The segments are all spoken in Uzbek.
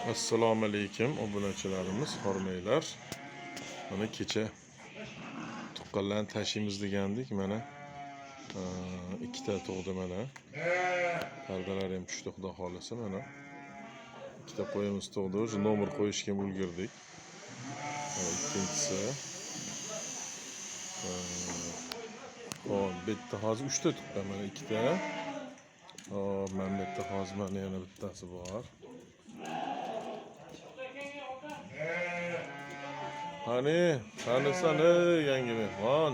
Assalomu alaykum obunachilarimiz, hormaylar. Mana kecha tuqqanlarni tashiymiz degandik. Mana ikkita tug'di mana. Pardalar ham tushdi, xudo xolasa mana. Ikkita qo'yimiz tug'di. O'sha nomer qo'yishga ulgurdik. Mana ikkinchisi. Hop, bu yerda hozir 3 ta tuqqan, mana ikkita. Hop, mana bu yerda hozir mana yana bittasi bor. Qani yangi mehmon.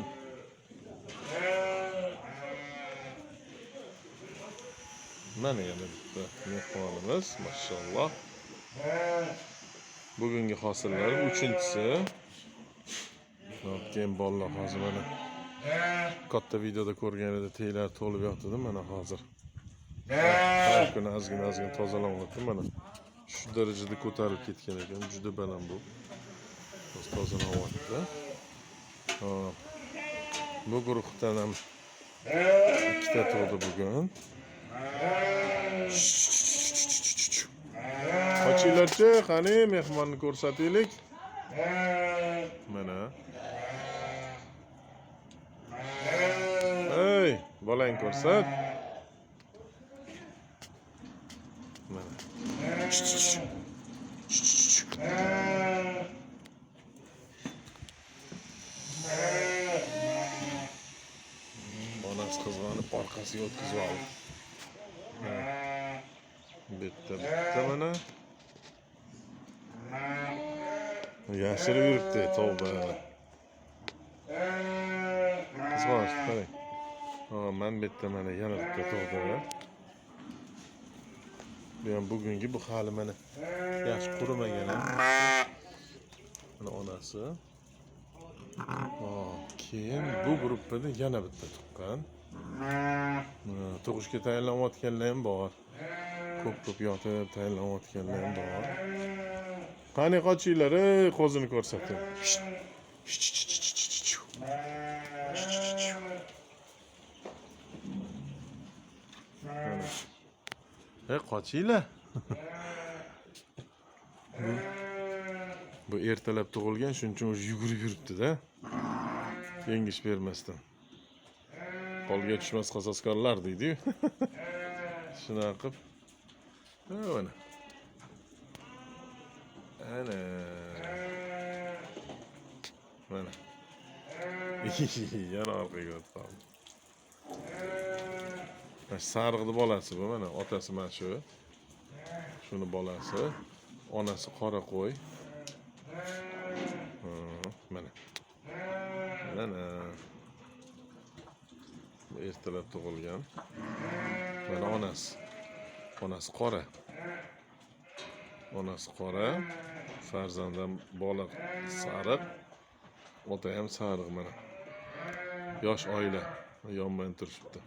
Mana yana bitta mehmonimiz, maşallah. Bugungi hosillar 3-inchisi. Keyin bolalar hozir mana katta videoda ko'rganida teylar to'lib yotdi, mana hozir. Har kuni ozgina tozalanyapti mana. Shu darajada ko'tarib ketgan ekan, juda baland bu. Tozalanyapti. Bu guruhdan ham ikkita tug'di bugun. Qochinglarchi, qani mehmonni ko'rsataylik. Mana. Ey, bolang ko'rsat. Mana. Onasi qizg'anib orqasiga o'tkazib oldi. Bitta mana. Yashirib yuribdi, tavba. Qizg'anishdi, qarang. Men bitta mana yana bitta tug'di. Bu ham bugungi, bu hali mana yaxshi qurimagan ham. Mana onasi. Keyin bu guruhda yana bitta tuqqan. Tug'ishga tayyorlanayotganlar ham bor. Ko'p yotib tayyorlanayotganlar ham bor. Qani qochinglar, qo'zini ko'rsating. Qochinglar. Bu ertalab tug'ilgan, shuning uchun o'zi yugurib yuribdi-da. Yengish bermasdan. Qo'lga tushmas qasoskorlar deydi-yu. Shunaqa qilib. Mana. Ana. Mana. Yana orqaga o'tdi. Sarg'idi bolasi bu, mana otasi mana shu. Shuni bolasi, onasi qora qo'y. Mana. Bu ertalab tug'ilgan. Mana onasi. Onasi qora. Onasi qora, farzandam bola sariq, ota ham sariq mana. Yosh oila yonma turishibdi.